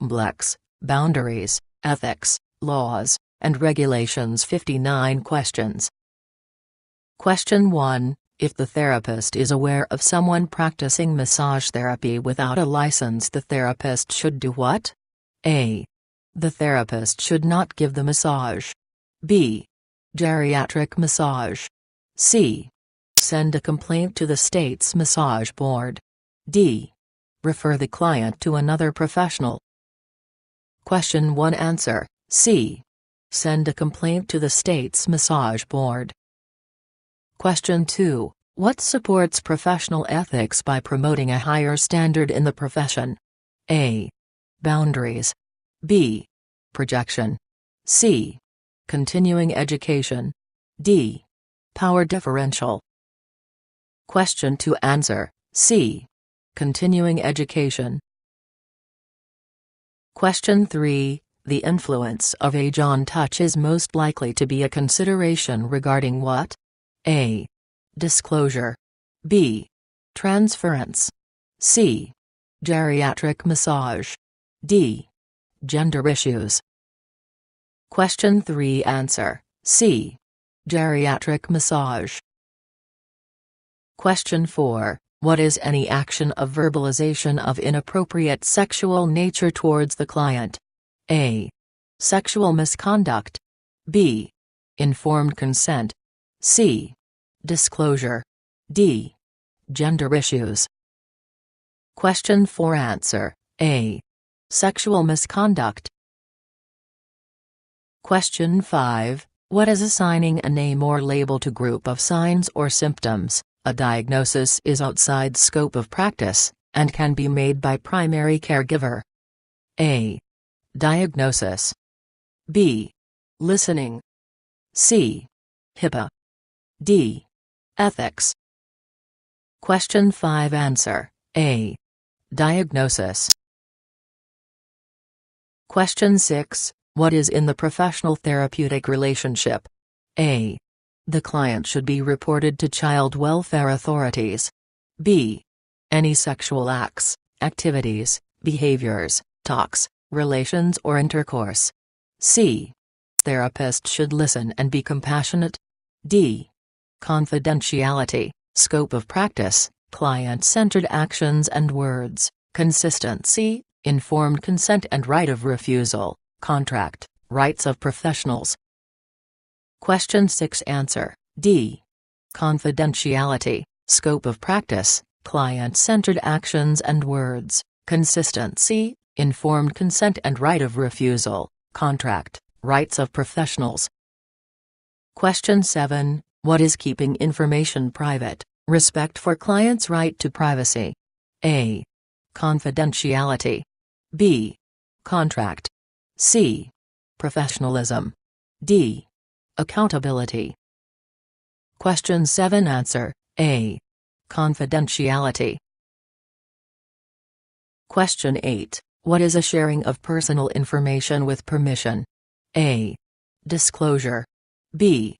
MBLEx, Boundaries, Ethics, Laws, and Regulations 59 questions. Question 1. If the therapist is aware of someone practicing massage therapy without a license, the therapist should do what? A. The therapist should not give the massage. B. Geriatric massage. C. Send a complaint to the state's massage board. D. Refer the client to another professional. Question 1 answer, C. Send a complaint to the state's massage board. Question 2. What supports professional ethics by promoting a higher standard in the profession? A. Boundaries. B. Projection. C. Continuing education. D. Power differential. Question 2 answer, C. Continuing education. Question 3. The influence of age on touch is most likely to be a consideration regarding what? A. Disclosure. B. Transference. C. Geriatric massage. D. Gender issues. Question 3 answer, C. Geriatric massage. Question 4. What is any action of verbalization of inappropriate sexual nature towards the client? A. Sexual misconduct. B. Informed consent. C. Disclosure. D. Gender issues. Question 4 answer, A. Sexual misconduct. Question 5. What is assigning a name or label to group of signs or symptoms? A diagnosis is outside scope of practice, and can be made by primary caregiver. A. Diagnosis. B. Listening. C. HIPAA. D. Ethics. Question 5 answer, A. Diagnosis. Question 6. What is in the professional therapeutic relationship? A. The client should be reported to child welfare authorities. B. Any sexual acts, activities, behaviors, talks, relations or intercourse. C. Therapist should listen and be compassionate. D. Confidentiality, scope of practice, client-centered actions and words, consistency, informed consent and right of refusal, contract, rights of professionals. Question 6 answer, D. Confidentiality, scope of practice, client-centered actions and words, consistency, informed consent and right of refusal, contract, rights of professionals. Question 7. What is keeping information private? Respect for client's right to privacy. A. Confidentiality. B. Contract. C. Professionalism. D. Accountability. Question 7 answer, A. Confidentiality. Question 8. What is a sharing of personal information with permission? A. Disclosure. B.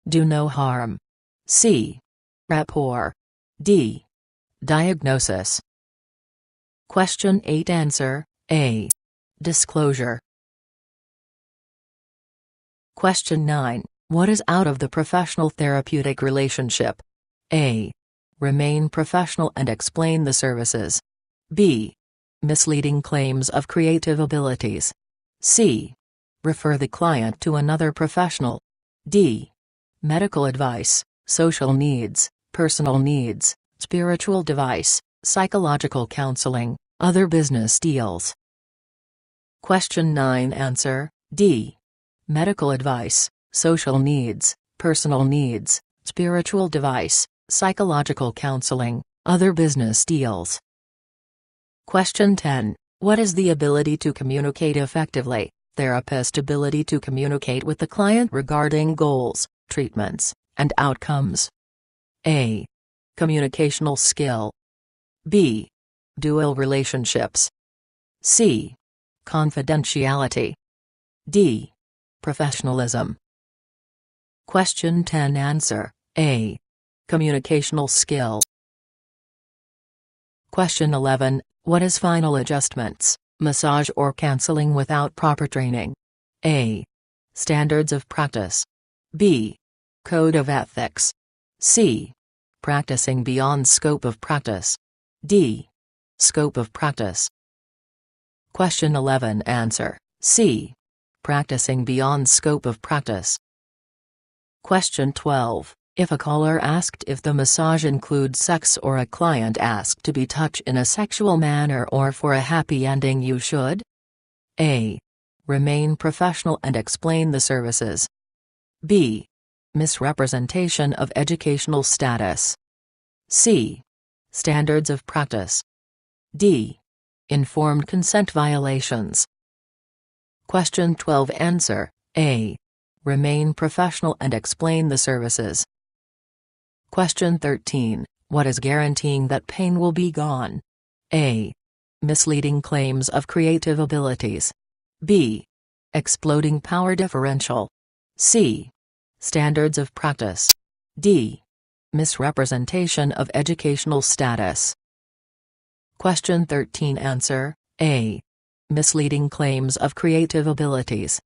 Do no harm. C. Rapport. D. Diagnosis. Question 8 answer, A. Disclosure. Question 9. What is out of the professional therapeutic relationship? A. Remain professional and explain the services. B. Misleading claims of creative abilities. C. Refer the client to another professional. D. Medical advice, social needs, personal needs, spiritual advice, psychological counseling, other business deals. Question 9 answer, D. Medical advice, social needs, personal needs, spiritual advice, psychological counseling, other business deals. Question 10. What is the ability to communicate effectively? Therapist ability to communicate with the client regarding goals, treatments, and outcomes. A. Communicational skill. B. Dual relationships. C. Confidentiality. D. Professionalism. Question 10 answer, A. Communicational skill. Question 11. What is final adjustments? Massage or canceling without proper training. A. Standards of practice. B. Code of ethics. C. Practicing beyond scope of practice. D. Scope of practice. Question 11. Answer: C. Practicing beyond scope of practice. Question 12. If a caller asked if the massage includes sex or a client asked to be touched in a sexual manner or for a happy ending, you should A. Remain professional and explain the services. B. Misrepresentation of educational status. C. Standards of practice. D. Informed consent violations. Question 12. Answer: A. Remain professional and explain the services. Question 13. What is guaranteeing that pain will be gone? A. Misleading claims of creative abilities. B. Exploding power differential. C. Standards of practice. D. Misrepresentation of educational status. Question 13. Answer: A. Misleading claims of creative abilities.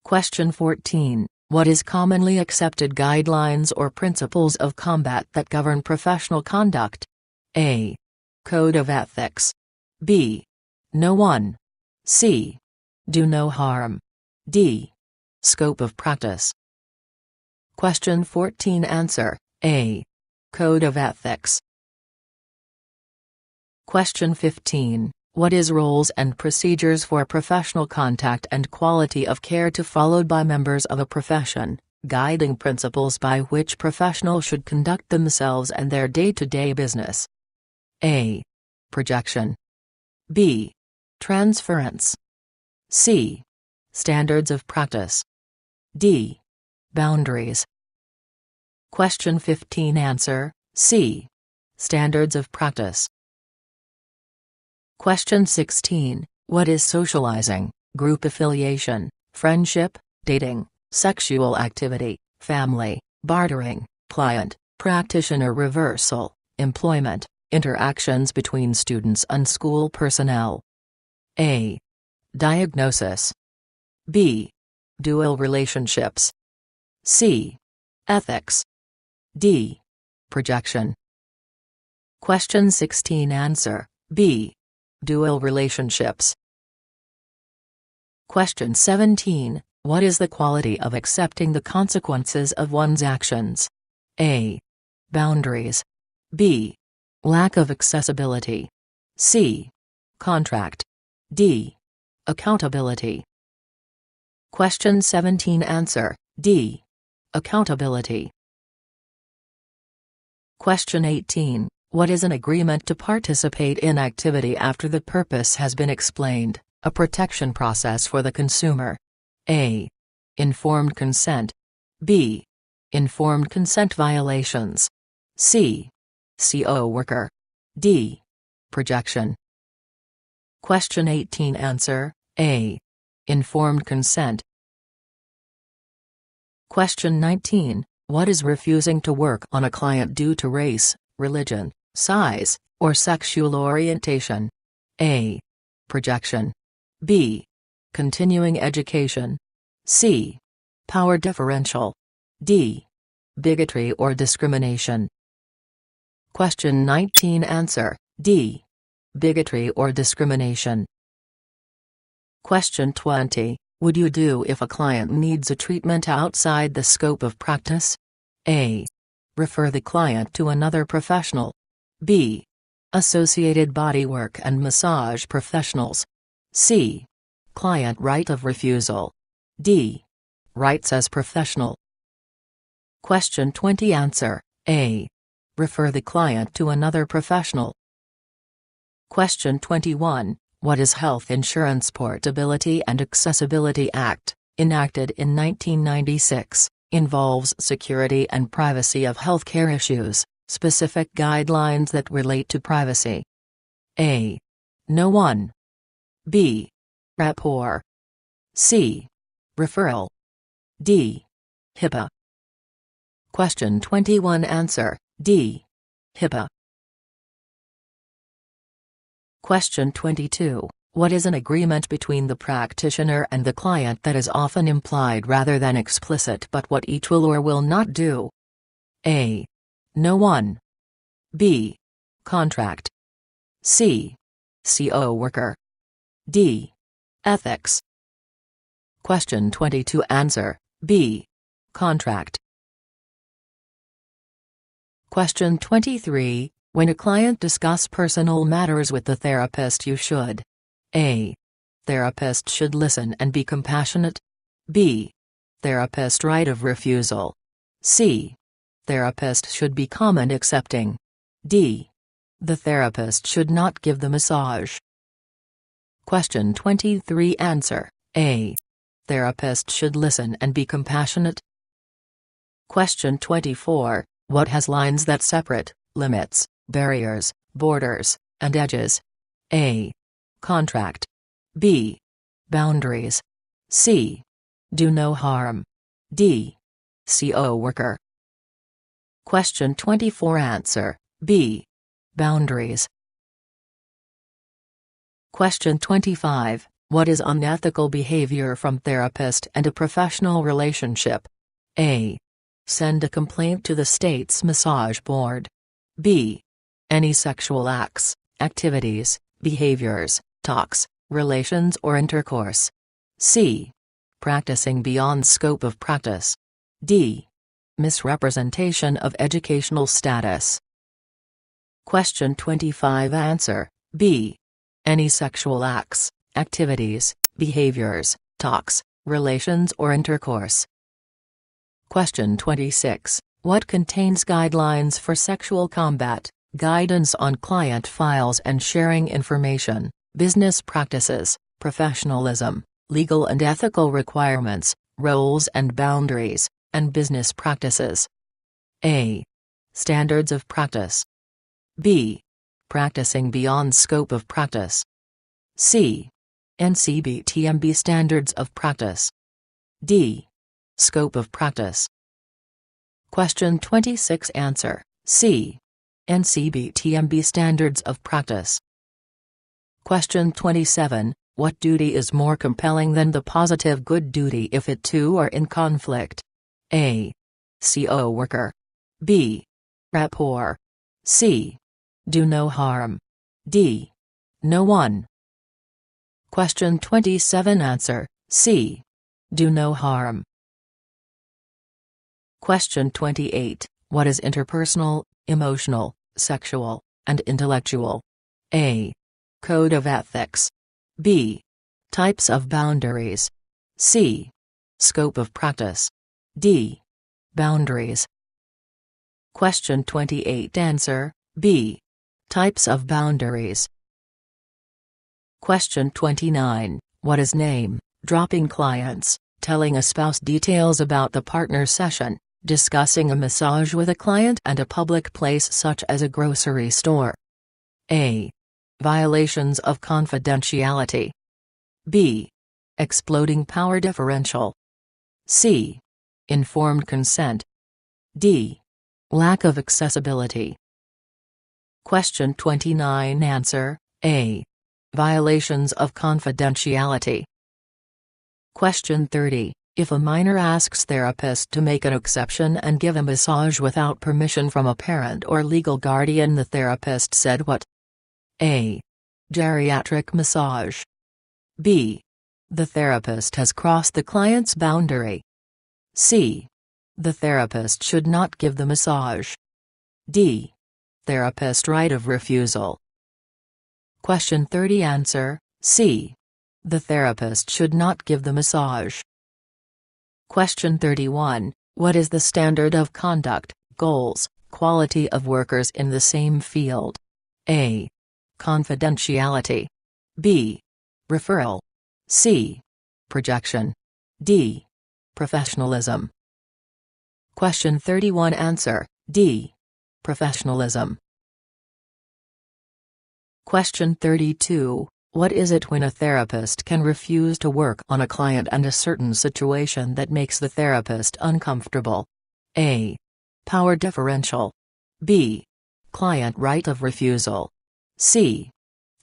Question 14. What is commonly accepted guidelines or principles of combat that govern professional conduct? A. Code of ethics. B. No one. C. Do no harm. D. Scope of practice. Question 14. Answer: A. Code of ethics. Question 15. What is roles and procedures for professional contact and quality of care to followed by members of a profession, guiding principles by which professionals should conduct themselves and their day-to-day business? A. Projection. B. Transference. C. Standards of practice. D. Boundaries. Question 15. Answer: C. Standards of practice. Question 16. What is socializing, group affiliation, friendship, dating, sexual activity, family, bartering, client, practitioner reversal, employment, interactions between students and school personnel? A. Diagnosis. B. Dual relationships. C. Ethics. D. Projection. Question 16. Answer: B. Dual relationships. Question 17. What is the quality of accepting the consequences of one's actions? A. Boundaries. B. Lack of accessibility. C. Contract. D. Accountability. Question 17. Answer: D. Accountability. Question 18. What is an agreement to participate in activity after the purpose has been explained, a protection process for the consumer? A. Informed consent. B. Informed consent violations. C. CO worker. D. Projection. Question 18. Answer: A. Informed consent. Question 19. What is refusing to work on a client due to race, religion, size, or sexual orientation? A. Projection. B. Continuing education. C. Power differential. D. Bigotry or discrimination. Question 19. Answer: D. Bigotry or discrimination. Question 20. Would you do if a client needs a treatment outside the scope of practice? A. Refer the client to another professional. B. Associated bodywork and massage professionals. C. Client right of refusal. D. Rights as professional. Question 20. Answer: A. Refer the client to another professional. Question 21. What is Health Insurance Portability and Accessibility Act, enacted in 1996, involves security and privacy of healthcare issues, specific guidelines that relate to privacy? A. No one. B. Rapport. C. Referral. D. HIPAA. Question 21. Answer: D. HIPAA. Question 22. What is an agreement between the practitioner and the client that is often implied rather than explicit, but what each will or will not do? A. No one. B. Contract. C. CO worker. D. Ethics. Question 22. Answer B. Contract. Question 23. When a client discusses personal matters with the therapist, you should: A. Therapist should listen and be compassionate. B. Therapist right of refusal. C. Therapist should be calm and accepting. D. The therapist should not give the massage. Question 23. Answer A. Therapist should listen and be compassionate. Question 24. What has lines that separate, limits, barriers, borders, and edges? A. Contract. B. Boundaries. C. Do no harm. D. CO worker. Question 24. Answer B. Boundaries. Question 25. What is unethical behavior from therapist and a professional relationship? A. Send a complaint to the state's massage board. B. Any sexual acts, activities, behaviors, talks, relations or intercourse. C. Practicing beyond scope of practice. D. Misrepresentation of educational status. Question 25. Answer B. Any sexual acts, activities, behaviors, talks, relations or intercourse. Question 26. What contains guidelines for sexual combat, guidance on client files and sharing information, business practices, professionalism, legal and ethical requirements, roles and boundaries, and business practices? A. Standards of practice. B. Practicing beyond scope of practice. C. NCBTMB standards of practice. D. Scope of practice. Question 26. Answer C. NCBTMB standards of practice. Question 27. What duty is more compelling than the positive good duty if it two are in conflict? A. CO worker. B. Rapport. C. Do no harm. D. No one. Question 27. Answer C. Do no harm. Question 28. What is interpersonal, emotional, sexual, and intellectual? A. Code of ethics. B. Types of boundaries. C. Scope of practice. D. Boundaries. Question 28. Answer B. Types of boundaries. Question 29. What is name dropping clients, telling a spouse details about the partner session, discussing a massage with a client and a public place such as a grocery store? A. Violations of confidentiality. B. Exploding power differential. C. Informed consent. D. Lack of accessibility. Question 29. Answer A. Violations of confidentiality. Question 30. If a minor asks therapist to make an exception and give a massage without permission from a parent or legal guardian, the therapist said what? A. Geriatric massage. B. The therapist has crossed the client's boundary. C. The therapist should not give the massage. D. Therapist right of refusal. Question 30. Answer C. The therapist should not give the massage. Question 31. What is the standard of conduct, goals, quality of workers in the same field? A. Confidentiality. B. Referral. C. Projection. D. Professionalism. Question 31. Answer D. Professionalism. Question 32. What is it when a therapist can refuse to work on a client and a certain situation that makes the therapist uncomfortable? A. Power differential. B. Client right of refusal. C.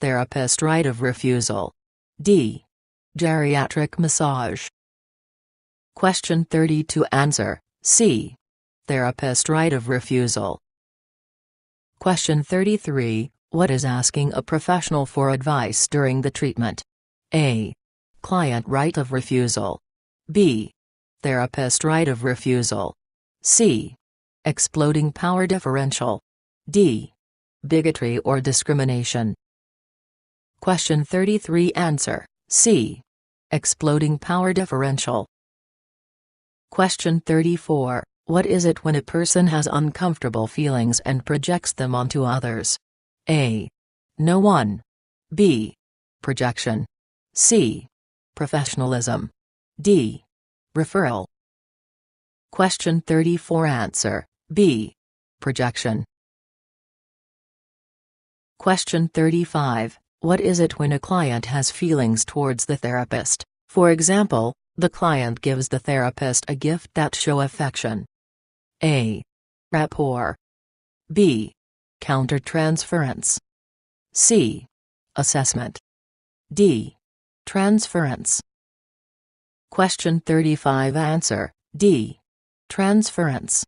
Therapist right of refusal. D. Geriatric massage. Question 32 answer, C. Therapist right of refusal. Question 33, what is asking a professional for advice during the treatment? A. Client right of refusal. B. Therapist right of refusal. C. Exploding power differential. D. Bigotry or discrimination. Question 33 answer, C. Exploding power differential. Question 34, what is it when a person has uncomfortable feelings and projects them onto others? A. No one. B. Projection. C. Professionalism. D. Referral. Question 34 answer, B. Projection. Question 35, what is it when a client has feelings towards the therapist? For example, the client gives the therapist a gift that show affection. A. Rapport. B. Countertransference. C. Assessment. D. Transference. Question 35 answer, D. Transference.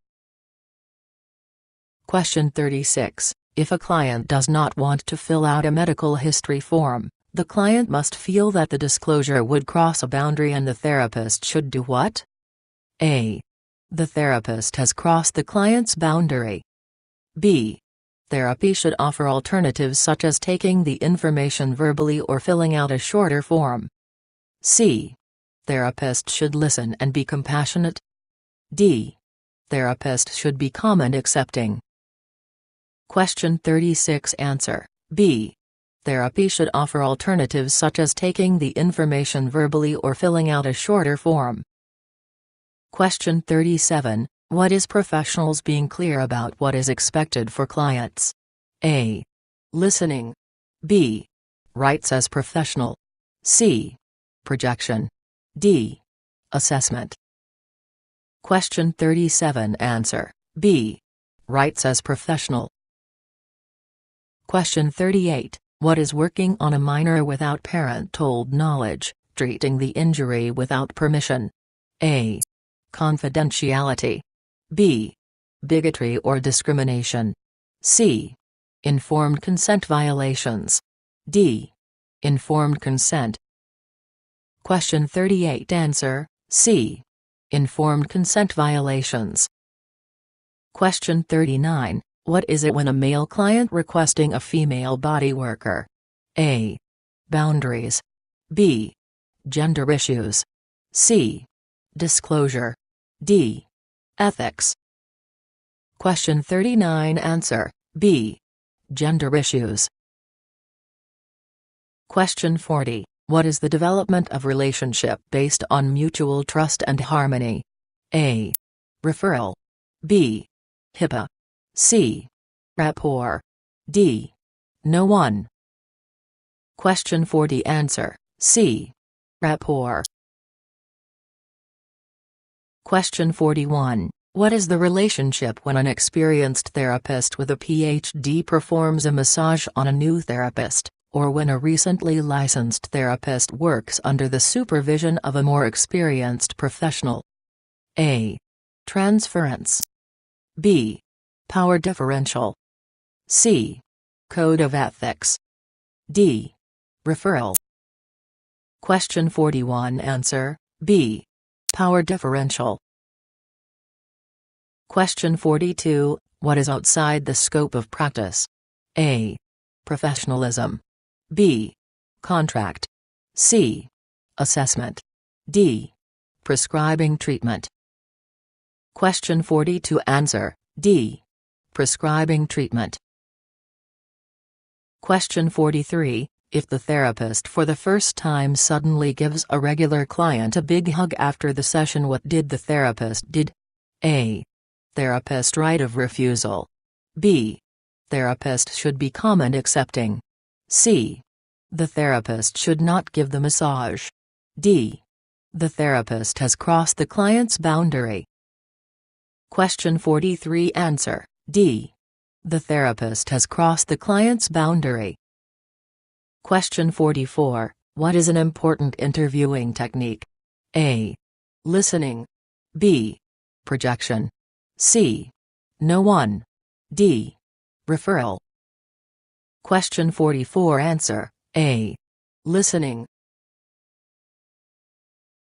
Question 36, if a client does not want to fill out a medical history form, the client must feel that the disclosure would cross a boundary and the therapist should do what? A. The therapist has crossed the client's boundary. B. Therapy should offer alternatives such as taking the information verbally or filling out a shorter form. C. Therapist should listen and be compassionate. D. Therapist should be calm and accepting. Question 36 answer, B. Therapy should offer alternatives such as taking the information verbally or filling out a shorter form. Question 37, what is professionals being clear about what is expected for clients? A. Listening. B. Rights as professional. C. Projection. D. Assessment. Question 37 answer, B. Rights as professional. Question 38, what is working on a minor without parent-told knowledge, treating the injury without permission? A. Confidentiality. B. Bigotry or discrimination. C. Informed consent violations. D. Informed consent. Question 38 answer, C. Informed consent violations. Question 39, what is it when a male client requesting a female body worker? A. Boundaries. B. Gender issues. C. Disclosure. D. Ethics. Question 39 answer, B. Gender issues. Question 40, what is the development of relationship based on mutual trust and harmony? A. Referral. B. HIPAA. C. Rapport. D. No one. Question 40 answer, C. Rapport. Question 41, what is the relationship when an experienced therapist with a PhD performs a massage on a new therapist, or when a recently licensed therapist works under the supervision of a more experienced professional? A. Transference. B. Power differential. C. Code of ethics. D. Referral. Question 41 answer, B. Power differential. Question 42, what is outside the scope of practice? A. Professionalism. B. Contract. C. Assessment. D. Prescribing treatment. Question 42 answer, D. Prescribing treatment. Question 43, if the therapist for the first time suddenly gives a regular client a big hug after the session, what did the therapist did? A. Therapist right of refusal. B. Therapist should be calm and accepting. C. The therapist should not give the massage. D. The therapist has crossed the client's boundary. Question 43 answer, D. The therapist has crossed the client's boundary. Question 44, What is an important interviewing technique? A. Listening. B. Projection. C. No one. D. Referral. Question 44. Answer: A. Listening.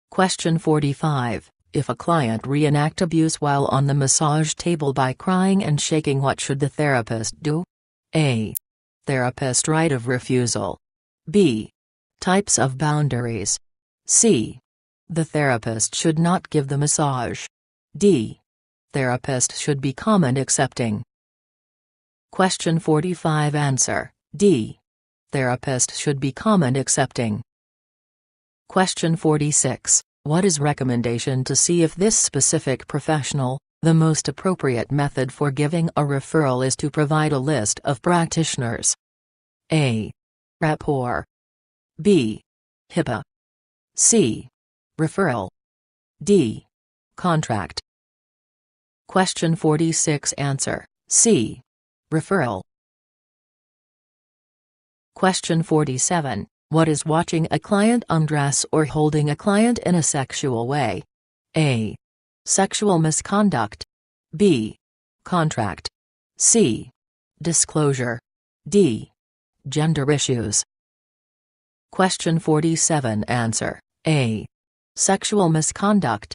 Question 45. If a client reenact abuse while on the massage table by crying and shaking, what should the therapist do? A. Therapist right of refusal. B. Types of boundaries. C. The therapist should not give the massage. D. Therapist should be calm and accepting. Question 45. Answer: D. Therapist should be calm and accepting. Question 46. What is recommendation to see if this specific professional? The most appropriate method for giving a referral is to provide a list of practitioners. A. Rapport. B. HIPAA. C. Referral. D. Contract. Question 46. Answer: C. Referral. Question 47. What is watching a client undress or holding a client in a sexual way? A. Sexual misconduct. B. Contract. C. Disclosure. D. Gender issues. Question 47. Answer: A. Sexual misconduct.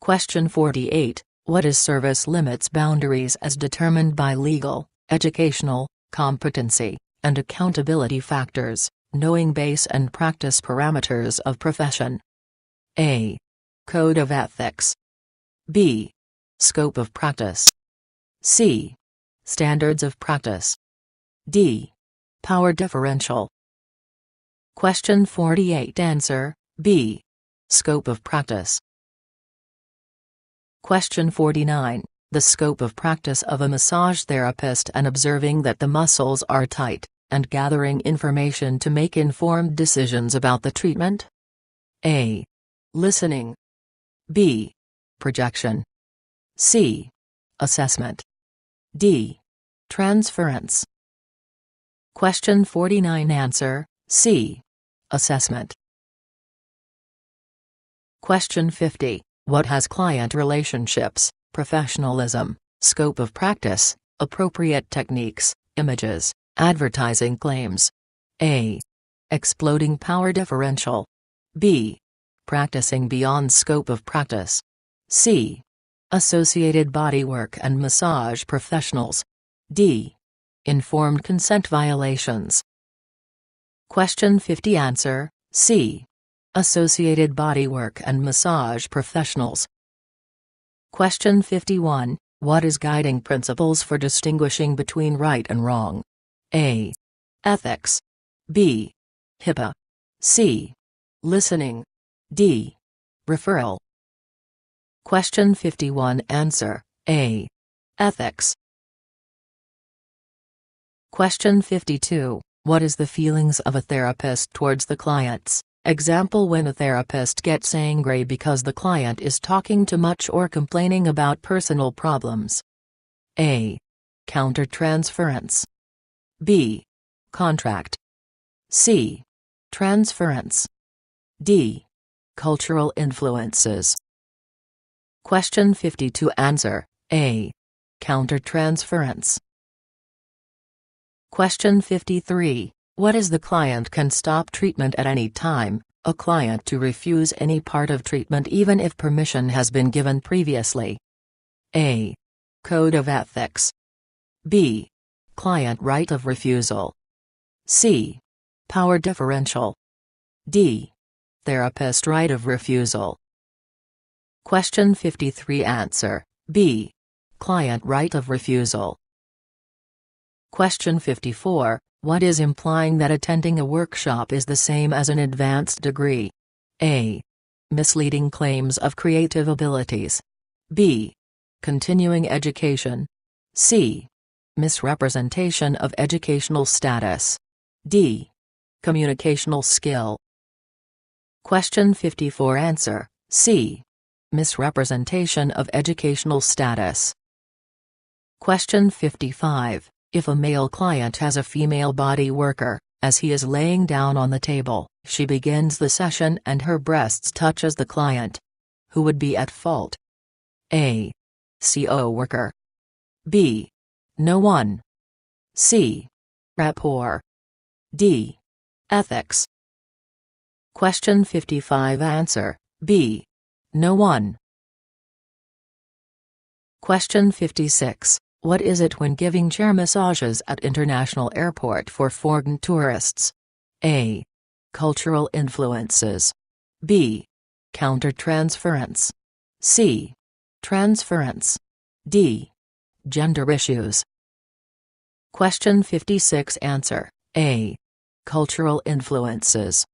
Question 48. What is service limits boundaries as determined by legal, educational, competency, and accountability factors, knowing base and practice parameters of profession? A. Code of ethics. B. Scope of practice. C. Standards of practice. D. Power differential. Question 48. Answer: B. Scope of practice. Question 49. The scope of practice of a massage therapist and observing that the muscles are tight, and gathering information to make informed decisions about the treatment. A. Listening. B. Projection. C. Assessment. D. Transference. Question 49. Answer: C. Assessment. Question 50. What has client relationships, professionalism, scope of practice, appropriate techniques, images, advertising claims? A. Exploding power differential. B. Practicing beyond scope of practice. C. Associated bodywork and massage professionals. D. Informed consent violations. Question 50. Answer: C. Associated bodywork and massage professionals. Question 51. What is guiding principles for distinguishing between right and wrong? A. Ethics. B. HIPAA. C. Listening. D. Referral. Question 51. Answer: A. Ethics. Question 52. What is the feelings of a therapist towards the clients? Example: when a therapist gets angry because the client is talking too much or complaining about personal problems. A. Countertransference. B. Contract. C. Transference. D. Cultural influences. Question 52. Answer: A. Countertransference. Question 53. What is the client can stop treatment at any time? A client to refuse any part of treatment even if permission has been given previously. A. Code of ethics. B. Client right of refusal. C. Power differential. D. Therapist right of refusal. Question 53. Answer: B. Client right of refusal. Question 54. What is implying that attending a workshop is the same as an advanced degree? A. Misleading claims of creative abilities. B. Continuing education. C. Misrepresentation of educational status. D. Communicational skill. Question 54. Answer: C. Misrepresentation of educational status. Question 55. If a male client has a female body worker, As he is laying down on the table, she begins the session and her breasts touches the client. Who would be at fault? A. CO worker. B. No one. C. Rapport. D. Ethics. Question 55. Answer: B. No one. Question 56. What is it when giving chair massages at international airport for foreign tourists? A. Cultural influences. B. Countertransference. C. Transference. D. Gender issues. Question 56. Answer: A. Cultural influences.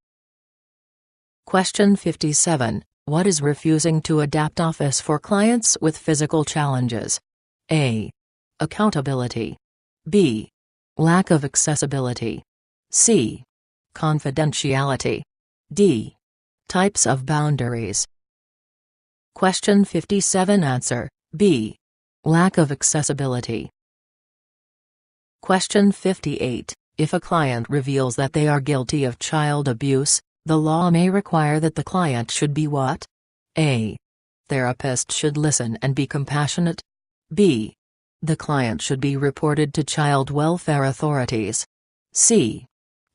Question 57. What is refusing to adapt office for clients with physical challenges? A. Accountability. B. Lack of accessibility. C. Confidentiality. D. Types of boundaries. Question 57. Answer: B. Lack of accessibility. Question 58. If a client reveals that they are guilty of child abuse, the law may require that the client should be what? A. Therapist should listen and be compassionate. B. The client should be reported to child welfare authorities. C.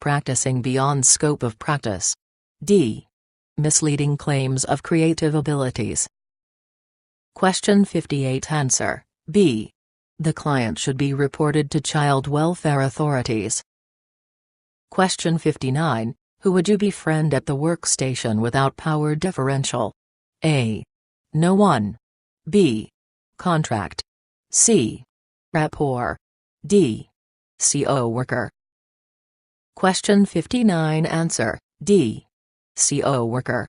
Practicing beyond scope of practice. D. Misleading claims of creative abilities. Question 58. Answer: B. The client should be reported to child welfare authorities. Question 59. Who would you befriend at the workstation without power differential? A. No one. B. Contract. C. Rapport. D. CO worker. Question 59. Answer: D. CO worker.